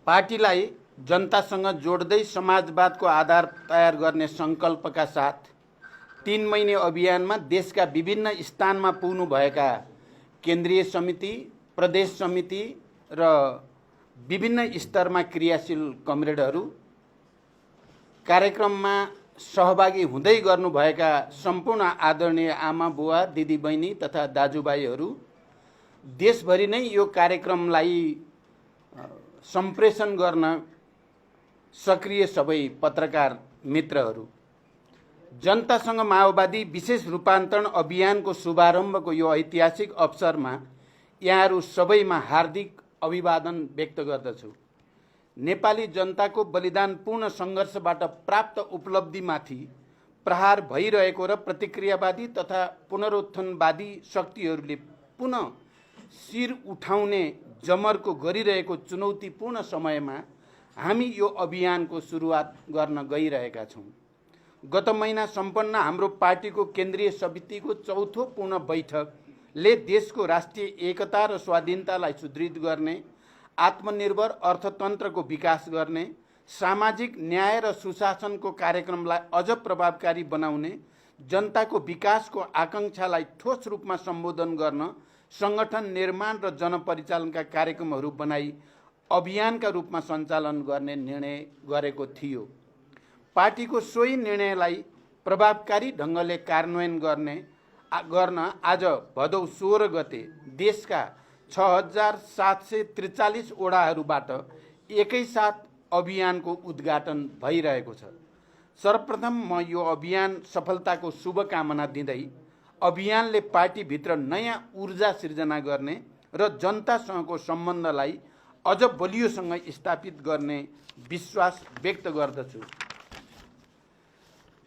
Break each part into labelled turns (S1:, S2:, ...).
S1: पार्टीलाई जनतासँग जोड्दै समाजवादको आधार तयार गर्ने सङ्कल्पका साथ 3 महिने अभियानमा देशका विभिन्न स्थानमा पुग्नुभएका केन्द्रीय समिति, प्रदेश समिति र विभिन्न स्तरमा क्रियाशील कमरेडहरू, कार्यक्रममा सहभागी हुँदै गर्नुभएका सम्पूर्ण आदरणीय आमा बुवा, दिदी बहिनी तथा दाजुभाइहरू, देशभरि नै यो कार्यक्रमलाई सम्प्रेषण गर्न सक्रिय सबै पत्रकार मित्रहरू, जनतासँग माओवादी विशेष रूपान्तरण अभियानको शुभारम्भको यो ऐतिहासिक अवसरमा यहाँहरू सबैमा हार्दिक अभिवादन व्यक्त गर्दछु। नेपाली जनताको बलिदानपूर्ण सङ्घर्षबाट प्राप्त उपलब्धिमाथि प्रहार भइरहेको र प्रतिक्रियावादी तथा पुनरुत्थानवादी शक्तिहरूले पुनः शिर उठाउने जमर्को गरिरहेको चुनौतीपूर्ण समयमा हामी यो अभियानको सुरुवात गर्न गइरहेका छौँ। गत महिना सम्पन्न हाम्रो पार्टीको केन्द्रीय समितिको चौथो पूर्ण बैठकले देशको राष्ट्रिय एकता र स्वाधीनतालाई सुदृढ गर्ने, आत्मनिर्भर अर्थतन्त्रको विकास गर्ने, सामाजिक न्याय र सुशासनको कार्यक्रमलाई अझ प्रभावकारी बनाउने, जनताको विकासको आकाङ्क्षालाई ठोस रूपमा सम्बोधन गर्न, सङ्गठन निर्माण र जनपरिचालनका कार्यक्रमहरू बनाई अभियानका रूपमा सञ्चालन गर्ने निर्णय गरेको थियो। पार्टीको सोही निर्णयलाई प्रभावकारी ढङ्गले कार्यान्वयन गर्न आज भदौ 16 गते देशका 6743 वडाहरूबाट एकैसाथ अभियानको उद्घाटन भइरहेको छ। सर्वप्रथम म यो अभियान सफलताको शुभकामना दिँदै अभियानले पार्टीभित्र नयाँ ऊर्जा सिर्जना गर्ने र जनतासँगको सम्बन्धलाई अझ बलियोसँग स्थापित गर्ने विश्वास व्यक्त गर्दछु।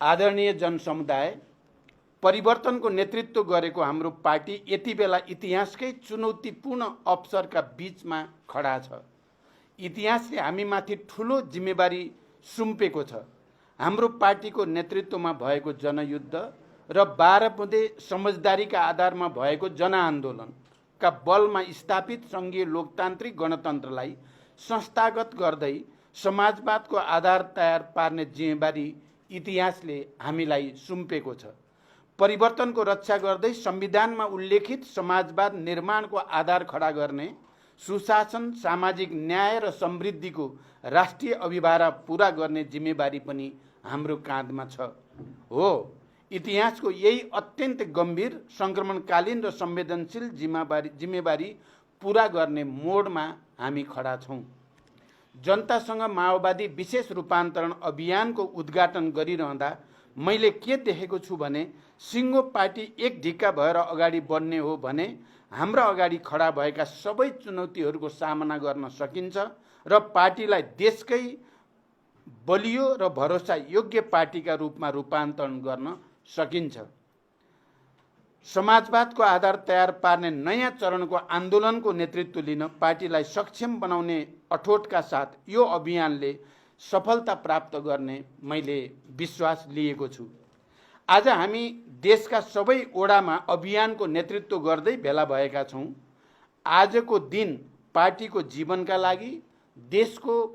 S1: आदरणीय जनसमुदाय, परिवर्तनको नेतृत्व गरेको हाम्रो पार्टी यति बेला इतिहासकै चुनौतीपूर्ण अवसरका बीचमा खडा छ। इतिहासले हामीमाथि ठुलो जिम्मेवारी सुम्पेको छ। हाम्रो पार्टीको नेतृत्वमा भएको जनयुद्ध र 12 बुँदे समझदारीका आधारमा भएको जनआन्दोलनका बलमा स्थापित सङ्घीय लोकतान्त्रिक गणतन्त्रलाई संस्थागत गर्दै समाजवादको आधार तयार पार्ने जिम्मेवारी इतिहासले हामीलाई सुम्पेको छ। परिवर्तनको रक्षा गर्दै संविधानमा उल्लेखित समाजवाद निर्माणको आधार खडा गर्ने, सुशासन, सामाजिक न्याय र समृद्धिको राष्ट्रिय अभिभारा पूरा गर्ने जिम्मेवारी पनि हाम्रो काँधमा छ। हो, इतिहासको यही अत्यन्त गम्भीर, सङ्क्रमणकालीन र संवेदनशील जिम्मेवारी पूरा गर्ने मोडमा हामी खडा छौँ। जनतासँग माओवादी विशेष रूपान्तरण अभियानको उद्घाटन गरिरहँदा मैले के देखेको छु भने, सिङ्गो पार्टी एक ढिक्का भएर अगाडि बढ्ने हो भने हाम्रा अगाडि खडा भएका सबै चुनौतीहरूको सामना गर्न सकिन्छ र पार्टीलाई देशकै बलियो र भरोसा योग्य पार्टीका रूपमा रूपान्तरण गर्न सकिन्छ। समाजवादको आधार तयार पार्ने नयाँ चरणको आन्दोलनको नेतृत्व लिन पार्टीलाई सक्षम बनाउने अठोटका साथ यो अभियानले सफलता प्राप्त गर्ने मैले विश्वास लिएको छु। आज हामी देशका सबै ओडामा अभियानको नेतृत्व गर्दै भेला भएका छौँ। आजको दिन पार्टीको जीवनका लागि, देशको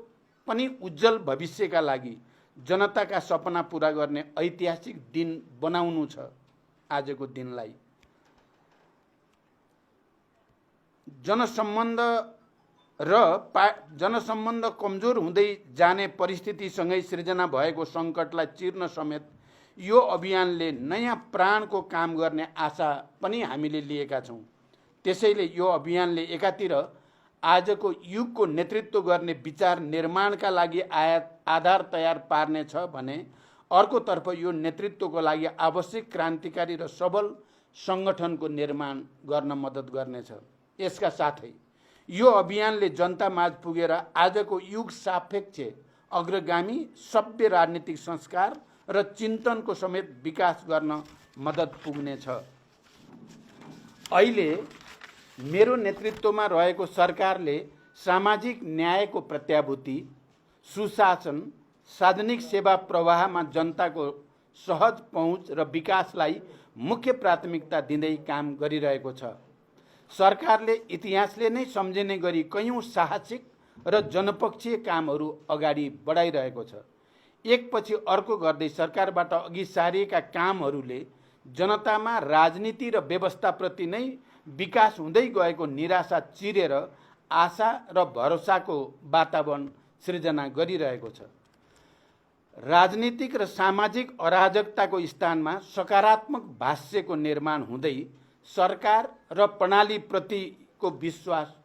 S1: पनि उज्जवल भविष्यका लागि जनताका सपना पूरा गर्ने ऐतिहासिक दिन बनाउनु छ। आजको दिनलाई जनसम्बन्ध कमजोर हुँदै जाने परिस्थितिसँगै सृजना भएको सङ्कटलाई चिर्न समेत यो अभियानले नयाँ प्राणको काम गर्ने आशा पनि हामीले लिएका छौँ। त्यसैले यो अभियानले एकातिर आजको युगको नेतृत्व गर्ने विचार निर्माणका लागि आधार तयार पार्नेछ भने अर्कोतर्फ यो नेतृत्वको लागि आवश्यक क्रान्तिकारी र सबल सङ्गठनको निर्माण गर्न मद्दत गर्नेछ। यसका साथै यो अभियानले जनतामाझ पुगेर आजको युग सापेक्ष अग्रगामी सभ्य राजनीतिक संस्कार र चिन्तनको समेत विकास गर्न मद्दत पुग्नेछ। अहिले मेरो नेतृत्वमा रहेको सरकारले सामाजिक न्यायको प्रत्याभूति, सुशासन, सार्वजनिक सेवा प्रवाहमा जनताको सहज पहुँच र विकासलाई मुख्य प्राथमिकता दिँदै काम गरिरहेको छ। सरकारले इतिहासले नै सम्झिने गरी कैयौँ साहसिक र जनपक्षीय कामहरू अगाडि बढाइरहेको छ। एकपछि अर्को गर्दै सरकारबाट अघि सारिएका कामहरूले जनतामा राजनीति र व्यवस्थाप्रति नै विकास हुँदै गएको निराशा चिरेर आशा र भरोसाको वातावरण सृजना गरिरहेको छ। राजनीतिक र सामाजिक अराजकताको स्थानमा सकारात्मक भाष्यको निर्माण हुँदै सरकार र प्रणालीप्रतिको विश्वास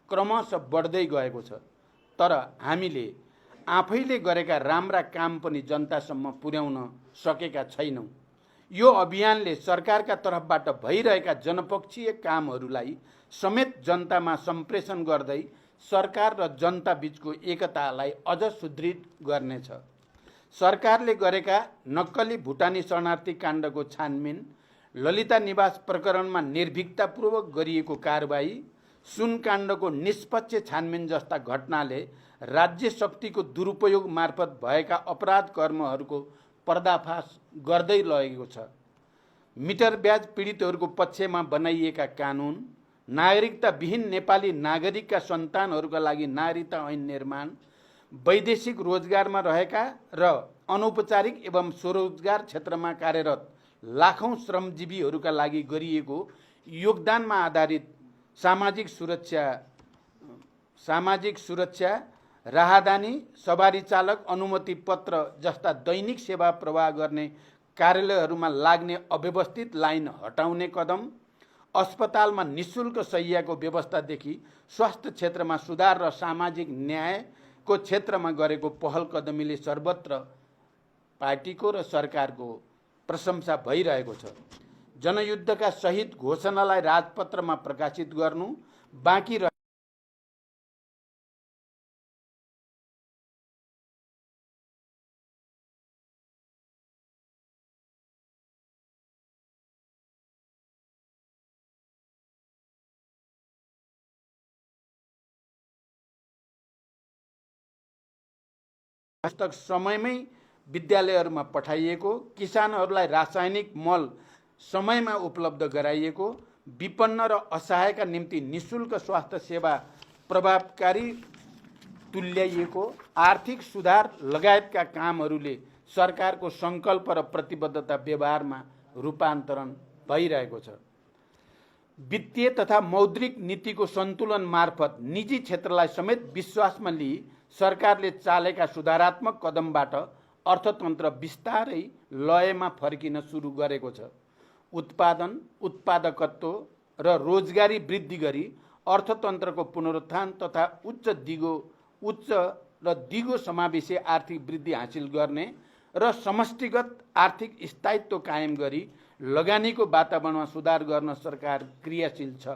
S1: क्रमशः बढ्दै गएको छ। तर हामीले आफैले गरेका राम्रा काम पनि जनतासम्म पुर्याउन सकेका छैनौँ। यो अभियानले सरकारका तर्फबाट भइरहेका जनपक्षीय कामहरूलाई समेत जनतामा सम्प्रेषण गर्दै सरकार र जनता बीचको एकतालाई अझ सुदृढ गर्नेछ। सरकारले गरेका नक्कली भुटानी शरणार्थी काण्डको छानबिन, ललिता निवास प्रकरणमा निर्भीकतापूर्वक गरिएको कारबाही, सुन काण्डको निष्पक्ष छानबिन जस्ता घटनाले राज्य शक्तिको दुरुपयोग मार्फत भएका अपराध कर्महरूको पर्दाफास गर्दै लगेको छ। मिटर ब्याज पीडितहरूको पक्षमा बनाइएका कानुन, नागरिकताविहीन नेपाली नागरिकका सन्तानहरूका लागि नागरिकता ऐन निर्माण, वैदेशिक रोजगारमा रहेका र अनौपचारिक एवं स्वरोजगार क्षेत्रमा कार्यरत लाखौं श्रमजीवीहरूका लागि गरिएको योगदानमा आधारित सामाजिक सुरक्षा, राहदानी, सवारी चालक अनुमति पत्र जस्ता दैनिक सेवा प्रवाह गर्ने कार्यालयहरूमा लाग्ने अव्यवस्थित लाइन हटाउने कदम, अस्पतालमा निःशुल्क शय्याको व्यवस्थादेखि स्वास्थ्य क्षेत्रमा सुधार र सामाजिक न्यायको क्षेत्रमा गरेको पहल कदमीले सर्वत्र पार्टीको र सरकारको प्रशंसा भइरहेको छ। जनयुद्धका शहीद घोषणालाई राजपत्रमा प्रकाशित गर्नु बाँकी रह पुस्तक समयमै विद्यालयहरूमा पठाइएको, किसानहरूलाई रासायनिक मल समयमा उपलब्ध गराइएको, विपन्न र असहायका निम्ति निःशुल्क स्वास्थ्य सेवा प्रभावकारी तुल्याइएको, आर्थिक सुधार लगायतका कामहरूले सरकारको सङ्कल्प र प्रतिबद्धता व्यवहारमा रूपान्तरण भइरहेको छ। वित्तीय तथा मौद्रिक नीतिको सन्तुलन मार्फत निजी क्षेत्रलाई समेत विश्वासमा लिई सरकारले चालेका सुधारात्मक कदमबाट अर्थतन्त्र बिस्तारै लयमा फर्किन सुरु गरेको छ। उत्पादन, उत्पादकत्व र रोजगारी वृद्धि गरी अर्थतन्त्रको पुनरुत्थान तथा उच्च र दिगो समावेशी आर्थिक वृद्धि हासिल गर्ने र समष्टिगत आर्थिक स्थायित्व कायम गरी लगानीको वातावरणमा सुधार गर्न सरकार क्रियाशील छ।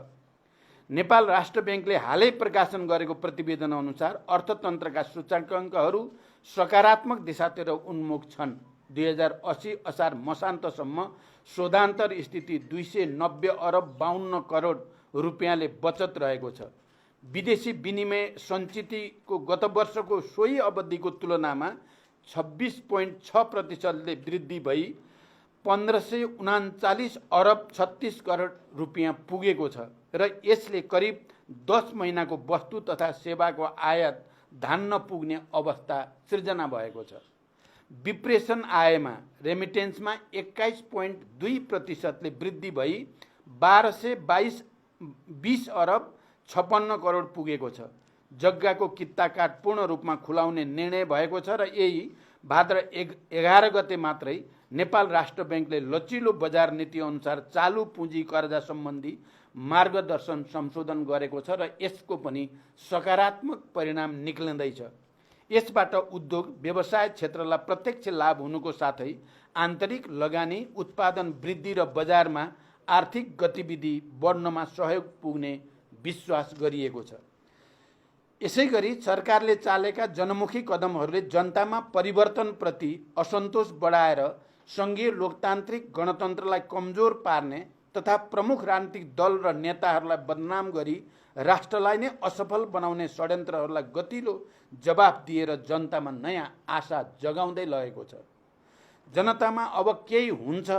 S1: नेपाल राष्ट्र ब्याङ्कले हालै प्रकाशन गरेको प्रतिवेदन अनुसार अर्थतन्त्रका सूचकाङ्कहरू सकारात्मक दिशातिर उन्मुख छन्। 2080 असार मसान्तसम्म शोधान्तर स्थिति 290 अरब 52 करोड रुपियाँले बचत रहेको छ। विदेशी विनिमय सञ्चितको गत वर्षको सोही अवधिको तुलनामा 26.6% वृद्धि भई 1539 अरब 36 करोड रुपियाँ पुगेको छ र यसले करिब 10 महिनाको वस्तु तथा सेवाको आयात धान्न पुग्ने अवस्था सृजना भएको छ। विप्रेषण आयमा रेमिटेन्समा 21.2% वृद्धि भई 1220 अरब 56 करोड पुगेको छ। जग्गाको कित्ता कार्ड पूर्ण रूपमा खुलाउने निर्णय भएको छ र यही भाद्र 11 गते मात्रै नेपाल राष्ट्र ब्याङ्कले लचिलो बजार नीति अनुसार चालु पुँजी कर्जा सम्बन्धी मार्गदर्शन संशोधन गरेको छ र यसको पनि सकारात्मक परिणाम निक्लिँदैछ। यसबाट उद्योग व्यवसाय क्षेत्रलाई प्रत्यक्ष लाभ हुनुको साथै आन्तरिक लगानी, उत्पादन वृद्धि र बजारमा आर्थिक गतिविधि बढ्नमा सहयोग पुग्ने विश्वास गरिएको छ। यसैगरी सरकारले चालेका जनमुखी कदमहरूले जनतामा परिवर्तनप्रति असन्तोष बढाएर सङ्घीय लोकतान्त्रिक गणतन्त्रलाई कमजोर पार्ने तथा प्रमुख राजनीतिक दल र नेताहरूलाई बदनाम गरी राष्ट्रलाई नै असफल बनाउने षड्यन्त्रहरूलाई गतिलो जवाफ दिएर जनतामा नयाँ आशा जगाउँदै लगेको छ। जनतामा अब केही हुन्छ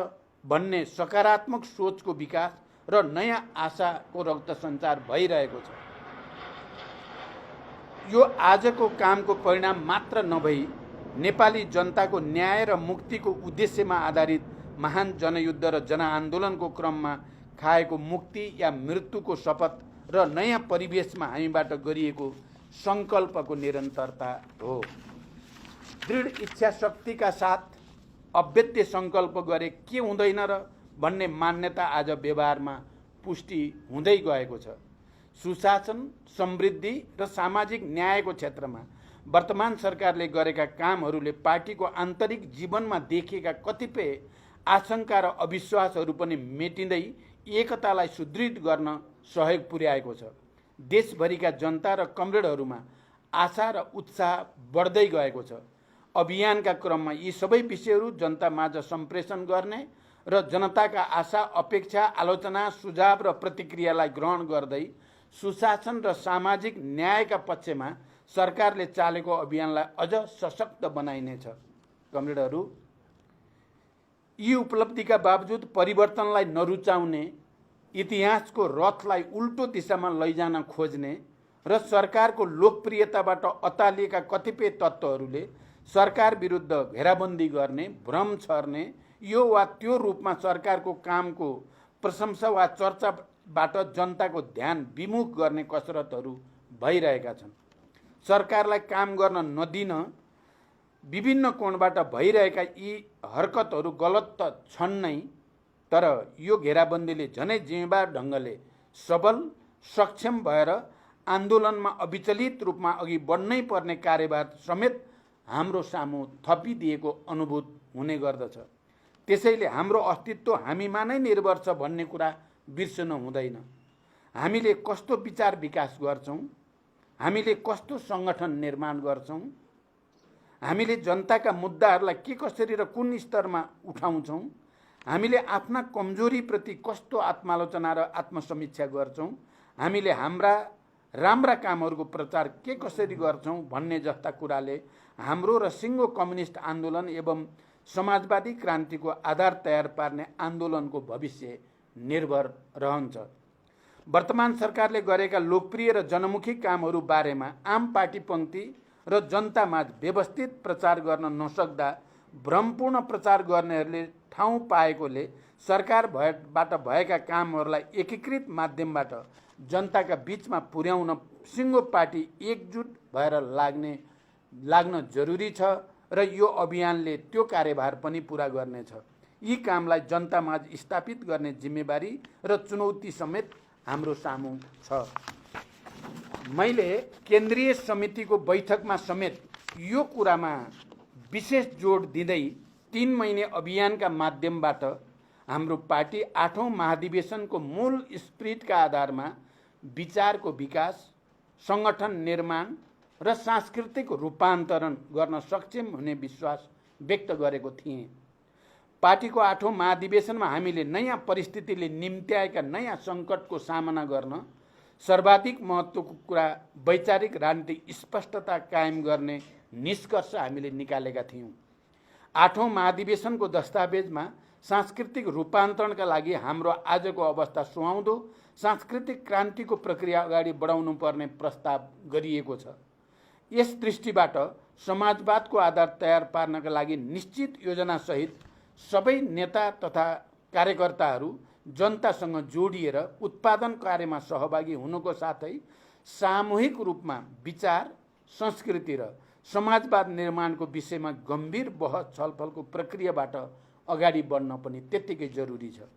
S1: भन्ने सकारात्मक सोचको विकास र नयाँ आशाको रक्त सञ्चार भइरहेको छ। यो आजको कामको परिणाम मात्र नभई नेपाली जनताको न्याय र मुक्तिको उद्देश्यमा आधारित महान जनयुद्ध र जनआन्दोलनको क्रममा खाएको मुक्ति या मृत्युको शपथ र नयाँ परिवेशमा हामीबाट गरिएको सङ्कल्पको निरन्तरता हो। दृढ इच्छा शक्तिका साथ अव्यत्य सङ्कल्प गरे के हुँदैन र भन्ने मान्यता आज व्यवहारमा पुष्टि हुँदै गएको छ। सुशासन, समृद्धि र सामाजिक न्यायको क्षेत्रमा वर्तमान सरकारले गरेका कामहरूले पार्टीको आन्तरिक जीवनमा देखिएका कतिपय आशंका र अविश्वासहरू पनि मेटिँदै एकतालाई सुदृढ गर्न सहयोग पुर्याएको छ। देशभरिका जनता र कमरेडहरूमा आशा र उत्साह बढ्दै गएको छ। अभियानका क्रममा यी सबै विषयहरू जनतामाझ सम्प्रेषण गर्ने र जनताका आशा, अपेक्षा, आलोचना, सुझाव र प्रतिक्रियालाई ग्रहण गर्दै सुशासन र सामाजिक न्यायका पक्षमा सरकारले चालेको अभियानलाई अझ सशक्त बनाइनेछ। कमरेडहरू, यी उपलब्धिका बावजुद परिवर्तनलाई नरुचाउने, इतिहासको रथलाई उल्टो दिशामा लैजान खोज्ने र सरकारको लोकप्रियताबाट अतालिएका कतिपय तत्त्वहरूले सरकार विरुद्ध घेराबन्दी गर्ने, भ्रम छर्ने, यो वा त्यो रूपमा सरकारको कामको प्रशंसा वा चर्चाबाट जनताको ध्यान विमुख गर्ने कसरतहरू भइरहेका छन्। सरकारलाई काम गर्न नदिन विभिन्न कोणबाट भइरहेका यी हरकतहरू गलत त छन् नै, तर यो घेराबन्दीले झनै जिम्मेवार ढङ्गले सबल, सक्षम भएर आन्दोलनमा अविचलित रूपमा अघि बढ्नै पर्ने कार्यभार समेत हाम्रो सामु थपिदिएको अनुभूत हुने गर्दछ। त्यसैले हाम्रो अस्तित्व हामीमा नै निर्भर छ भन्ने कुरा बिर्सनु हुँदैन। हामीले कस्तो विचार विकास गर्छौँ, हामीले कस्तो सङ्गठन निर्माण गर्छौँ, हामीले जनताका मुद्दाहरूलाई के कसरी र कुन स्तरमा उठाउँछौँ, हामीले आफ्ना कमजोरीप्रति कस्तो आत्मालोचना र आत्मसमीक्षा गर्छौँ, हामीले हाम्रा राम्रा कामहरूको प्रचार के कसरी गर्छौँ भन्ने जस्ता कुराले हाम्रो र सिङ्गो कम्युनिस्ट आन्दोलन एवं समाजवादी क्रान्तिको आधार तयार पार्ने आन्दोलनको भविष्य निर्भर रहन्छ। वर्तमान सरकारले गरेका लोकप्रिय र जनमुखी कामहरू बारेमा आम पार्टी पङ्क्ति र जनतामाझ व्यवस्थित प्रचार गर्न नसक्दा भ्रमपूर्ण प्रचार गर्नेहरूले ठाउँ पाएकोले सरकारबाट भएका कामहरूलाई एकीकृत माध्यमबाट जनताका बीचमा पुर्याउन सिङ्गो पार्टी एकजुट भएर लाग्न जरुरी छ र यो अभियानले त्यो कार्यभार पनि पुरा गर्नेछ। यी कामलाई जनतामाझ स्थापित गर्ने जिम्मेवारी र चुनौती समेत हाम्रो सामु छ। मैले केन्द्रीय समितिको बैठकमा समेत यो कुरामा विशेष जोड दिँदै 3 महिने अभियानका माध्यमबाट हाम्रो पार्टी 8औं महाधिवेशनको मूल स्पिरिटका आधारमा विचारको विकास, सङ्गठन निर्माण र सांस्कृतिक रूपान्तरण गर्न सक्षम हुने विश्वास व्यक्त गरेको थिएँ। पार्टीको 8औं महाधिवेशनमा हामीले नयाँ परिस्थितिले निम्त्याएका नयाँ सङ्कटको सामना गर्न सर्वाधिक महत्त्वको कुरा वैचारिक राजनीतिक स्पष्टता कायम गर्ने निष्कर्ष हामीले निकालेका थियौँ। 8औं महाधिवेशनको दस्तावेजमा सांस्कृतिक रूपान्तरणका लागि हाम्रो आजको अवस्था सुहाउँदो सांस्कृतिक क्रान्तिको प्रक्रिया अगाडि बढाउनु पर्ने प्रस्ताव गरिएको छ। यस दृष्टिबाट समाजवादको आधार तयार पार्नका लागि निश्चित योजनासहित सबै नेता तथा कार्यकर्ताहरू जनतासँग जोडिएर उत्पादन कार्यमा सहभागी हुनुको साथै सामूहिक रूपमा विचार, संस्कृति र समाजवाद निर्माणको विषयमा गम्भीर बहस छलफलको प्रक्रियाबाट अगाडि बढ्न पनि त्यत्तिकै जरुरी छ।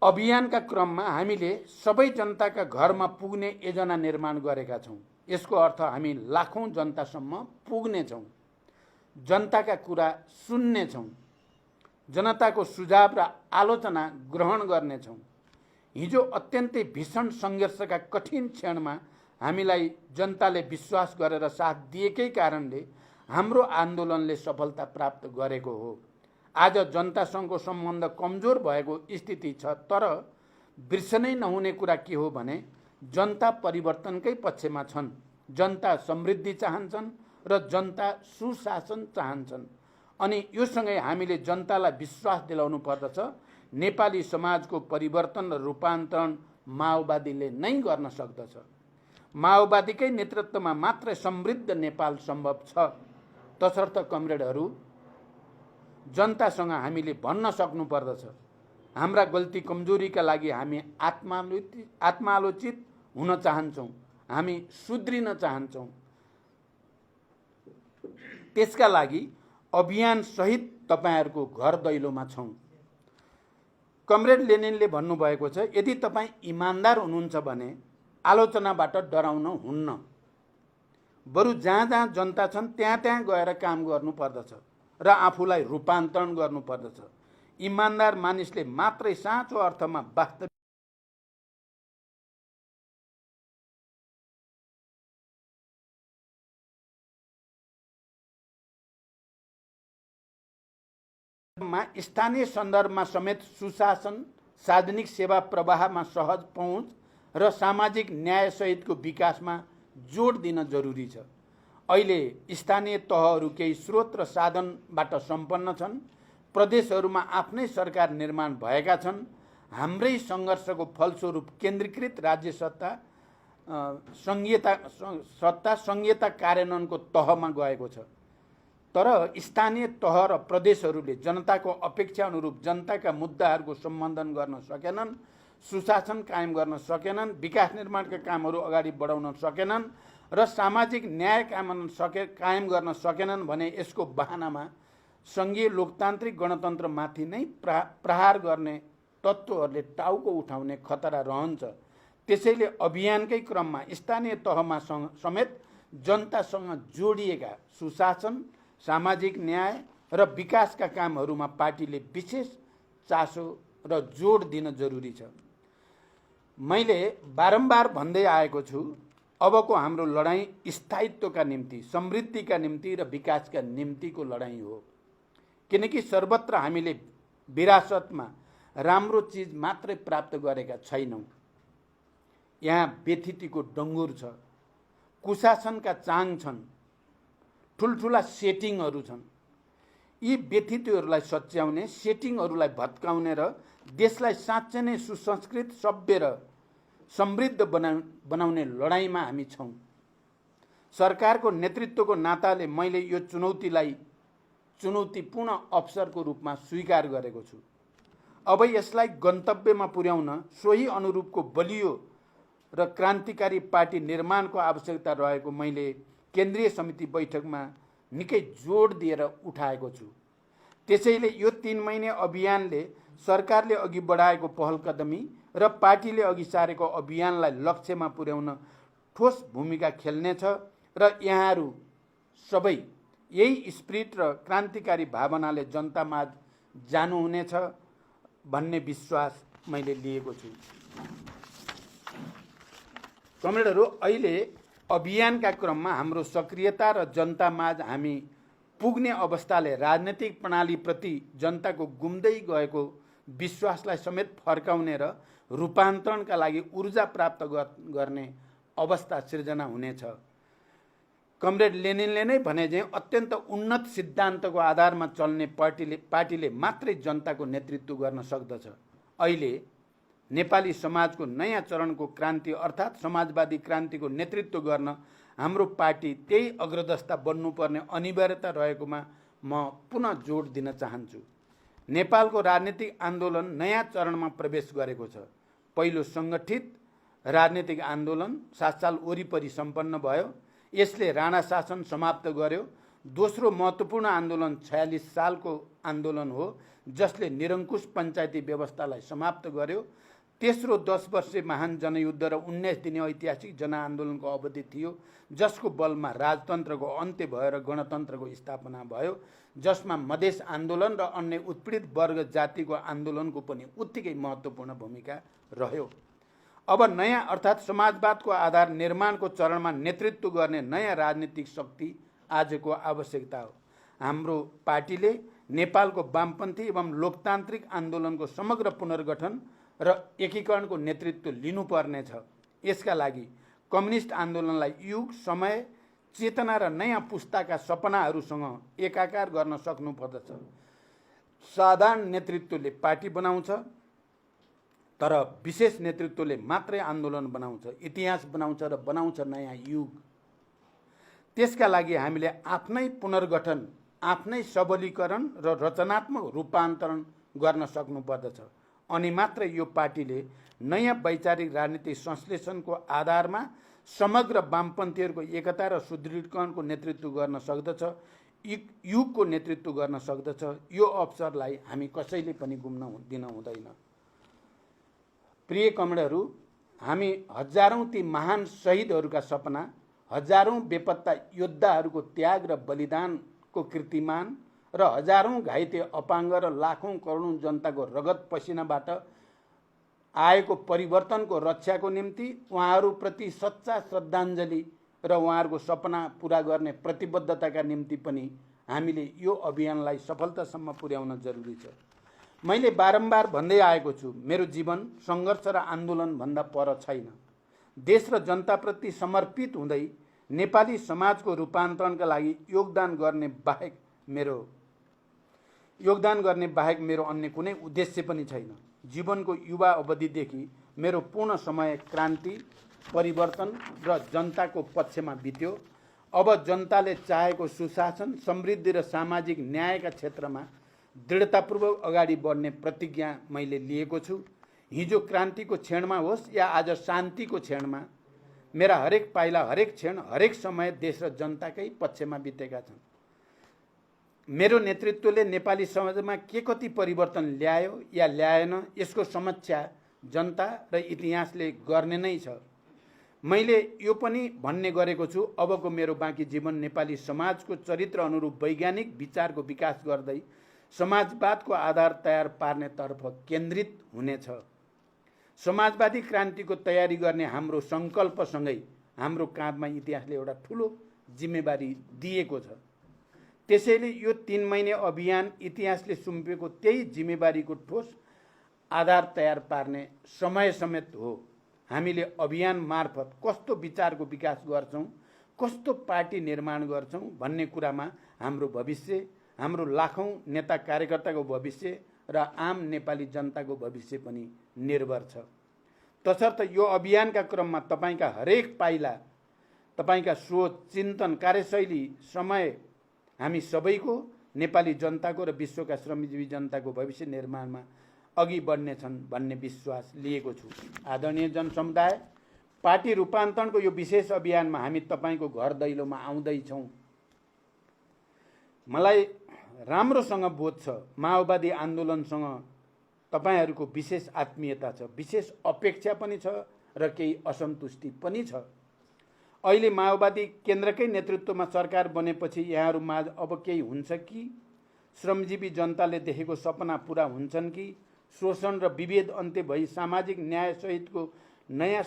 S1: अभियानका क्रममा हामीले सबै जनताका घरमा पुग्ने योजना निर्माण गरेका छौँ। यसको अर्थ हामी लाखौं जनतासम्म पुग्नेछौँ, जनताका कुरा सुन्नेछौँ, जनताको सुझाव र आलोचना ग्रहण गर्नेछौँ। हिजो अत्यन्तै भीषण सङ्घर्षका कठिन क्षणमा हामीलाई जनताले विश्वास गरेर साथ दिएकै कारणले हाम्रो आन्दोलनले सफलता प्राप्त गरेको हो। आज जनतासँगको सम्बन्ध कमजोर भएको स्थिति छ, तर बिर्सनै नहुने कुरा के हो भने जनता परिवर्तनकै पक्षमा छन्। जनता समृद्धि चाहन्छन् र जनता सुशासन चाहन्छन्। अनि योसँगै हामीले जनतालाई विश्वास दिलाउनु पर्दछ नेपाली समाजको परिवर्तन र रूपान्तरण माओवादीले नै गर्न सक्दछ। माओवादीकै नेतृत्वमा मात्रै समृद्ध नेपाल सम्भव छ। तसर्थ कमरेडहरू, जनतासँग हामीले भन्न सक्नुपर्दछ, हाम्रा गल्ती कमजोरीका लागि हामी आत्मालोचित हुन चाहन्छौँ, हामी सुध्रिन चाहन्छौँ। त्यसका लागि अभियान सहित तपाईहरूको घर दैलोमा छौँ। कमरेड लेनिनले भन्नुभएको छ, यदि तपाईँ इमान्दार हुनुहुन्छ भने आलोचनाबाट डराउन हुन्न, बरु जहाँ जहाँ जनता छन् त्यहाँ त्यहाँ गएर काम गर्नुपर्दछ र आफूलाई रूपान्तरण गर्नुपर्दछ। इमान्दार मानिसले मात्रै साँचो अर्थमा वास्तविक स्थानीय सन्दर्भमा समेत सुशासन, सार्वजनिक सेवा प्रवाहमा सहज पहुँच र सामाजिक न्यायसहितको विकासमा जोड दिन जरुरी छ। अहिले स्थानीय तहहरू केही स्रोत र साधनबाट सम्पन्न छन्। प्रदेशहरूमा आफ्नै सरकार निर्माण भएका छन्। हाम्रै सङ्घर्षको फलस्वरूप केन्द्रीकृत राज्य सत्ता संघीयता कार्यान्वयनको तहमा गएको छ। तर स्थानीय तह र प्रदेशहरूले जनताको अपेक्षा अनुरूप जनताका मुद्दाहरूको सम्बोधन गर्न सकेनन्, सुशासन कायम गर्न सकेनन्, विकास निर्माणका कामहरू अगाडि बढाउन सकेनन् र सामाजिक न्याय कायम गर्न सकेनन् भने यसको बहानामा सङ्घीय लोकतान्त्रिक गणतन्त्रमाथि नै प्रहार गर्ने तत्त्वहरूले टाउको उठाउने खतरा रहन्छ। त्यसैले अभियानकै क्रममा स्थानीय तहमा समेत जनतासँग जोडिएका सुशासन, सामाजिक न्याय र विकासका कामहरूमा पार्टीले विशेष चासो र जोड दिन जरुरी छ। मैले बारम्बार भन्दै आएको छु, अबको हाम्रो लडाईँ स्थायित्वका निम्ति, समृद्धिका निम्ति र विकासका निम्तिको लडाईँ हो। किनकि सर्वत्र हामीले विरासतमा राम्रो चिज मात्रै प्राप्त गरेका छैनौँ। यहाँ व्यथितिको डङ्गुर छ, कुशासनका चाङ छन्, ठुल्ठुला सेटिङहरू छन्। यी व्यथितिहरूलाई सच्याउने, सेटिङहरूलाई भत्काउने र देशलाई साँच्चै नै सुसंस्कृत, सभ्य र समृद्ध बनाउने लडाईँमा हामी छौँ। सरकारको नेतृत्वको नाताले मैले यो चुनौतीपूर्ण अवसरको रूपमा स्वीकार गरेको छु। अब यसलाई गन्तव्यमा पुर्याउन सोही अनुरूपको बलियो र क्रान्तिकारी पार्टी निर्माणको आवश्यकता रहेको मैले केन्द्रीय समिति बैठकमा निकै जोड दिएर उठाएको छु। त्यसैले यो 3 महिने अभियानले सरकारले अघि बढाएको पहल कदमी र पार्टीले अघि सारेको अभियानलाई लक्ष्यमा पुर्याउन ठोस भूमिका खेल्नेछ र यहाँहरू सबै यही स्पिरिट र क्रान्तिकारी भावनाले जनतामाझ जानुहुनेछ भन्ने विश्वास मैले लिएको छु। कमरेडहरू, अहिले अभियानका क्रममा हाम्रो सक्रियता र जनतामाझ हामी पुग्ने अवस्थाले राजनीतिक प्रणालीप्रति जनताको गुम्दै गएको विश्वासलाई समेत फर्काउने र रूपान्तरणका लागि ऊर्जा प्राप्त गर्ने अवस्था सिर्जना हुनेछ। कमरेड लेनिनले नै भने चाहिँ अत्यन्त उन्नत सिद्धान्तको आधारमा चल्ने पार्टीले मात्रै जनताको नेतृत्व गर्न सक्दछ। अहिले नेपाली समाजको नयाँ चरणको क्रान्ति अर्थात् समाजवादी क्रान्तिको नेतृत्व गर्न हाम्रो पार्टी त्यही अग्रदस्ता बन्नुपर्ने अनिवार्यता रहेकोमा म पुनः जोड दिन चाहन्छु। नेपालको राजनीतिक आन्दोलन नयाँ चरणमा प्रवेश गरेको छ। पहिलो सङ्गठित राजनीतिक आन्दोलन 7 साल वरिपरि सम्पन्न भयो। यसले राणा शासन समाप्त गर्यो। दोस्रो महत्त्वपूर्ण आन्दोलन 46 सालको आन्दोलन हो, जसले निरङ्कुश पञ्चायती व्यवस्थालाई समाप्त गर्यो। तेस्रो 10 वर्षे महान जनयुद्ध र 19 दिने ऐतिहासिक जनआन्दोलनको अवधि थियो, जसको बलमा राजतन्त्रको अन्त्य भयो र गणतन्त्रको स्थापना भयो, जसमा मधेस आन्दोलन र अन्य उत्पीडित वर्ग जातिको आन्दोलनको पनि उत्तिकै महत्त्वपूर्ण भूमिका रह्यो। अब नयाँ अर्थात् समाजवादको आधार निर्माणको चरणमा नेतृत्व गर्ने नयाँ राजनीतिक शक्ति आजको आवश्यकता हो। हाम्रो पार्टीले नेपालको वामपन्थी एवं लोकतान्त्रिक आन्दोलनको समग्र पुनर्गठन र एकीकरणको नेतृत्व लिनुपर्नेछ। यसका लागि कम्युनिस्ट आन्दोलनलाई युग, समय, चेतना र नयाँ पुस्ताका सपनाहरूसँग एकाकार गर्न सक्नुपर्दछ। साधारण नेतृत्वले पार्टी बनाउँछ, तर विशेष नेतृत्वले मात्रै आन्दोलन बनाउँछ, इतिहास बनाउँछ र बनाउँछ नयाँ युग। त्यसका लागि हामीले आफ्नै पुनर्गठन, आफ्नै सबलीकरण र रचनात्मक रूपान्तरण गर्न सक्नुपर्दछ। अनि मात्र यो पार्टीले नयाँ वैचारिक राजनीतिक संश्लेषणको आधारमा समग्र वामपन्थीहरूको एकता र सुदृढीकरणको नेतृत्व गर्न सक्दछ, युगको नेतृत्व गर्न सक्दछ। यो अवसरलाई हामी कसैले पनि गुम्न दिन हुँदैन। प्रिय कमरेडहरू, हामी हजारौं ती महान शहीदहरूका सपना, हजारौं बेपत्ता योद्धाहरूको त्याग र बलिदानको कीर्तिमान र हजारौं घाइते अपाङ्ग र लाखौं करोडौं जनताको रगत पसिनाबाट आएको परिवर्तनको रक्षाको निम्ति उहाँहरूप्रति सच्चा श्रद्धाञ्जली र उहाँहरूको सपना पूरा गर्ने प्रतिबद्धताका निम्ति पनि हामीले यो अभियानलाई सफलतासम्म पुर्याउन जरुरी छ। मैले बारम्बार भन्दै आएको छु, मेरो जीवन सङ्घर्ष र आन्दोलन भन्दा पर छैन। देश र जनताप्रति समर्पित हुँदै नेपाली समाजको रूपान्तरणका लागि योगदान गर्ने बाहेक मेरो अन्य कुनै उद्देश्य पनि छैन। जीवनको युवा अवधिदेखि मेरो पूर्ण समय क्रान्ति, परिवर्तन र जनताको पक्षमा बित्यो। अब जनताले चाहेको सुशासन, समृद्धि र सामाजिक न्यायका क्षेत्रमा दृढतापूर्वक अगाडि बढ्ने प्रतिज्ञा मैले लिएको छु। हिजो क्रान्तिको क्षणमा होस् या आज शान्तिको क्षणमा, मेरा हरेक पाइला, हरेक क्षण, हरेक समय देश र जनताकै पक्षमा बितेका छन्। मेरो नेतृत्वले नेपाली समाजमा के कति परिवर्तन ल्यायो या ल्याएन, यसको समीक्षा जनता र इतिहासले गर्ने नै छ। मैले यो पनि भन्ने गरेको छु, अबको मेरो बाँकी जीवन नेपाली समाजको चरित्र अनुरूप वैज्ञानिक विचारको विकास गर्दै समाजवादको आधार तयार पार्नेतर्फ केन्द्रित हुनेछ। समाजवादी क्रान्तिको तयारी गर्ने हाम्रो सङ्कल्पसँगै हाम्रो काँधमा इतिहासले एउटा ठुलो जिम्मेवारी दिएको छ। त्यसैले यो 3 महिने अभियान इतिहासले सुम्पेको त्यही जिम्मेवारीको ठोस आधार तयार पार्ने समय समेत हो। हामीले अभियान मार्फत कस्तो विचारको विकास गर्छौं, कस्तो पार्टी निर्माण गर्छौं भन्ने कुरामा हाम्रो भविष्य, हाम्रो लाखौं नेता कार्यकर्ताको भविष्य र आम नेपाली जनताको भविष्य पनि निर्भर छ। तसर्थ यो अभियानका क्रममा तपाईका हरेक पाइला, तपाईका सोच, चिन्तन, कार्यशैली, समय हामी सबैको, नेपाली जनताको र विश्वका श्रमजीवी जनताको भविष्य निर्माणमा अघि बढ्नेछन् भन्ने विश्वास लिएको छु। आदरणीय जनसमुदाय, पार्टी रूपान्तरणको यो विशेष अभियानमा हामी तपाईको घर दैलोमा आउँदैछौँ। मलाई राम्रोसँग बोध छ, माओवादी आन्दोलनसँग तपाईहरूको विशेष आत्मीयता छ, विशेष अपेक्षा पनि छ र केही असन्तुष्टि पनि छ। अहिले माओवादी केन्द्रकै नेतृत्वमा सरकार बनेपछि यहाँहरूमाझ अब केही हुन्छ कि? श्रमजीवी जनताले देखेको सपना पूरा हुन्छन् कि? शोषण र विभेद अन्त्य भई सामाजिक न्याय सहितको नयाँ